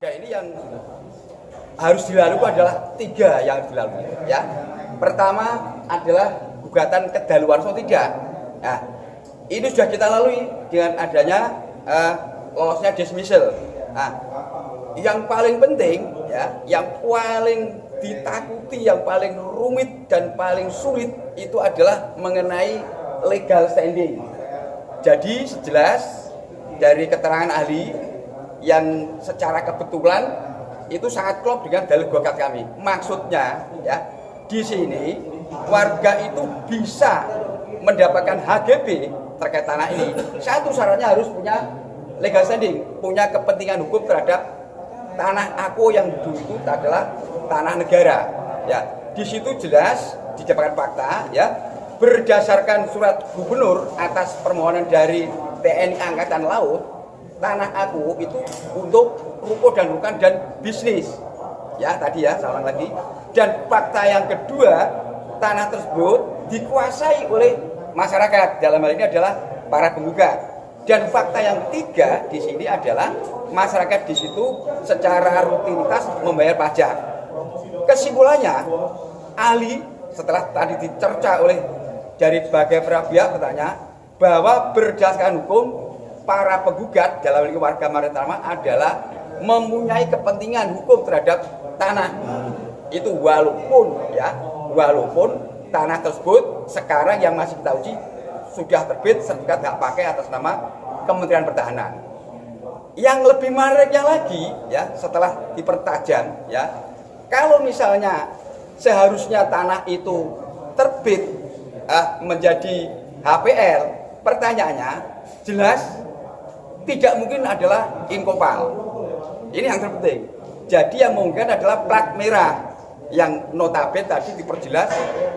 Ya, ini yang harus dilalui adalah 3 yang dilalui. Ya, pertama adalah gugatan kedaluarsa 3. Nah, ini sudah kita lalui dengan adanya lolosnya dismissal. Nah, yang paling penting, ya, yang paling ditakuti, yang paling rumit dan paling sulit itu adalah mengenai legal standing. Jadi sejelas dari keterangan ahli yang secara kebetulan itu sangat klop dengan dalil gugat kami. Maksudnya, ya, di sini warga itu bisa mendapatkan HGB terkait tanah ini. Satu syaratnya harus punya legal standing, punya kepentingan hukum terhadap tanah aku yang dulu itu adalah tanah negara. Ya, di situ jelas didapatkan fakta, ya, berdasarkan surat gubernur atas permohonan dari TNI Angkatan Laut. Tanah aku itu untuk ruko dan rukan dan bisnis. Ya, tadi ya, saya ulang lagi. Dan fakta yang kedua, tanah tersebut dikuasai oleh masyarakat. Dalam hal ini adalah para penggugat. Dan fakta yang 3 di sini adalah masyarakat di situ secara rutinitas membayar pajak. Kesimpulannya, ahli setelah tadi dicerca oleh dari berbagai pihak bertanya bahwa berdasarkan hukum para penggugat dalam ini warga Maritama adalah mempunyai kepentingan hukum terhadap tanah itu, walaupun tanah tersebut sekarang yang masih kita uji sudah terbit sertifikat hak pakai atas nama Kementerian Pertahanan. Yang lebih menariknya lagi, ya, setelah dipertajam, ya, kalau misalnya seharusnya tanah itu terbit menjadi HPL, pertanyaannya jelas tidak mungkin adalah inkopal. Ini yang terpenting. Jadi yang mungkin adalah plat merah yang notabene tadi diperjelas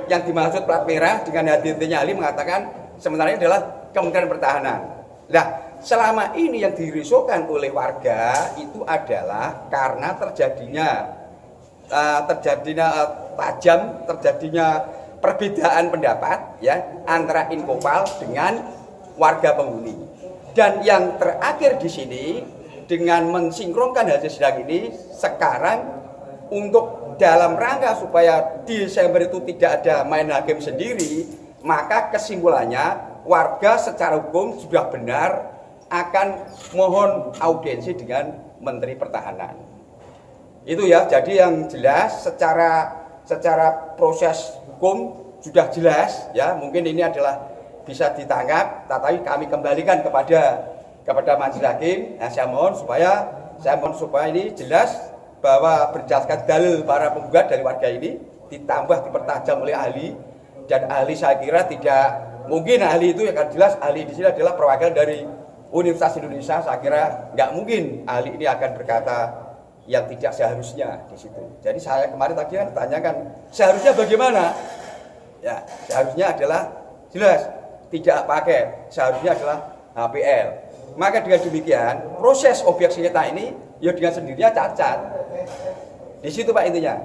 yang dimaksud plat merah dengan hadirnya ahli mengatakan sebenarnya adalah Kementerian Pertahanan. Nah, selama ini yang dirisaukan oleh warga itu adalah karena terjadinya perbedaan pendapat, ya, antara inkopal dengan warga penghuni. Dan yang terakhir di sini dengan mensinkronkan hasil sidang ini sekarang untuk dalam rangka supaya di Desember itu tidak ada main hakim sendiri, maka kesimpulannya warga secara hukum sudah benar akan mohon audiensi dengan Menteri Pertahanan. Itu ya, jadi yang jelas secara proses hukum sudah jelas, ya, mungkin ini adalah bisa ditangkap, tapi kami kembalikan kepada majelis hakim. Nah, saya mohon supaya ini jelas bahwa berdasarkan dalil para penggugat dari warga ini ditambah dipertajam oleh ahli, dan ahli saya kira tidak mungkin ahli itu akan jelas ahli di sini adalah perwakilan dari Universitas Indonesia. Saya kira nggak mungkin ahli ini akan berkata yang tidak seharusnya di situ. Jadi saya kemarin tadi kan tanyakan seharusnya bagaimana? Ya, seharusnya adalah jelas tidak pakai, seharusnya adalah HPL. Maka dengan demikian proses objek sengketa ini ya dengan sendirinya cacat. Di situ Pak intinya.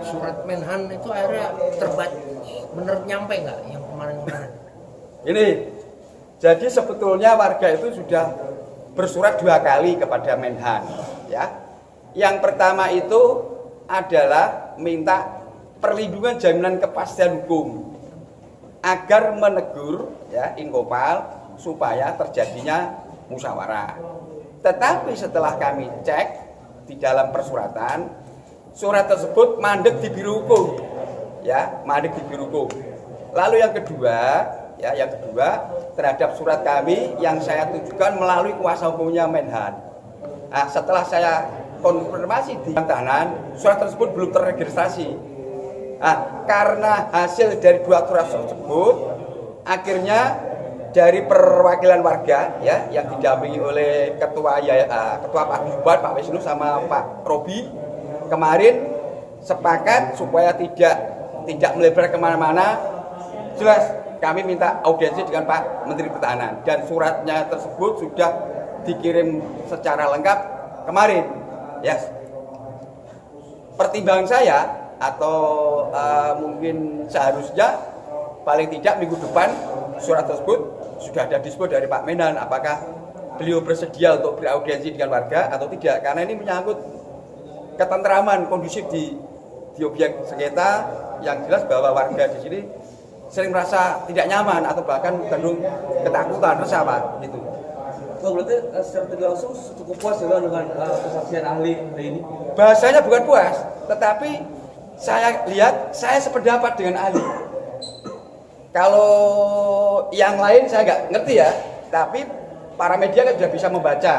Surat Menhan itu akhirnya terbaca, bener nyampe nggak yang kemarin-kemarin? Ini, jadi sebetulnya warga itu sudah bersurat 2 kali kepada Menhan, ya. Yang pertama itu adalah minta perlindungan jaminan kepastian hukum agar menegur, ya, inkopal supaya terjadinya musyawarah. Tetapi setelah kami cek di dalam persuratan, surat tersebut mandek di biro hukum, ya, mandek di biro hukum. Lalu yang kedua terhadap surat kami yang saya tujukan melalui kuasa hukumnya Menhan. Nah, setelah saya konfirmasi di tahanan, surat tersebut belum terregistrasi. Nah, karena hasil dari 2 surat tersebut, akhirnya dari perwakilan warga, ya, yang didampingi oleh ketua Pak Yuban, Pak Wisnu sama Pak Robi kemarin sepakat supaya tidak melebar kemana-mana. Jelas kami minta audiensi dengan Pak Menteri Pertahanan dan suratnya tersebut sudah dikirim secara lengkap kemarin. Ya, pertimbangan saya atau mungkin seharusnya paling tidak minggu depan surat tersebut sudah ada dispo dari Pak Menhan apakah beliau bersedia untuk beraudiensi dengan warga atau tidak, karena ini menyangkut ketentraman kondusif di objek sengketa, yang jelas bahwa warga di sini sering merasa tidak nyaman atau bahkan cenderung ketakutan, resah Pak, gitu. Oh, berarti secara tidak langsung cukup puas ya dengan kesaksian ahli hari ini? Bahasanya bukan puas, tetapi saya lihat, saya sependapat dengan ahli. Kalau yang lain saya nggak ngerti ya, tapi para media kan sudah bisa membaca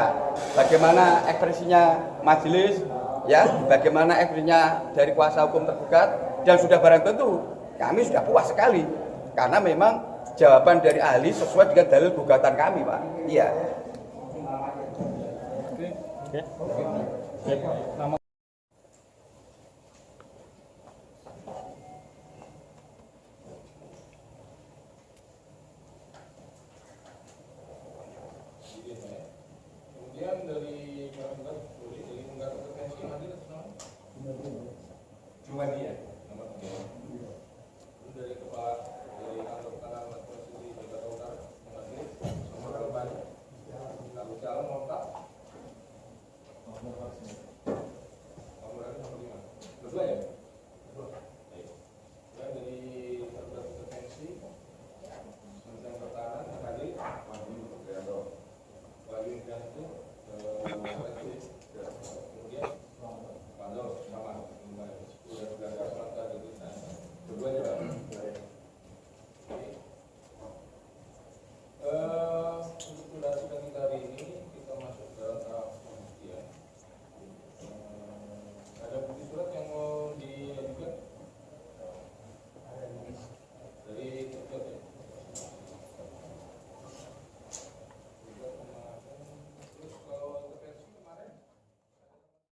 bagaimana ekspresinya majelis, ya, bagaimana ekspresinya dari kuasa hukum tergugat, dan sudah barang tentu kami sudah puas sekali karena memang jawaban dari ahli sesuai dengan dalil gugatan kami, Pak. Iya. Oke. Nama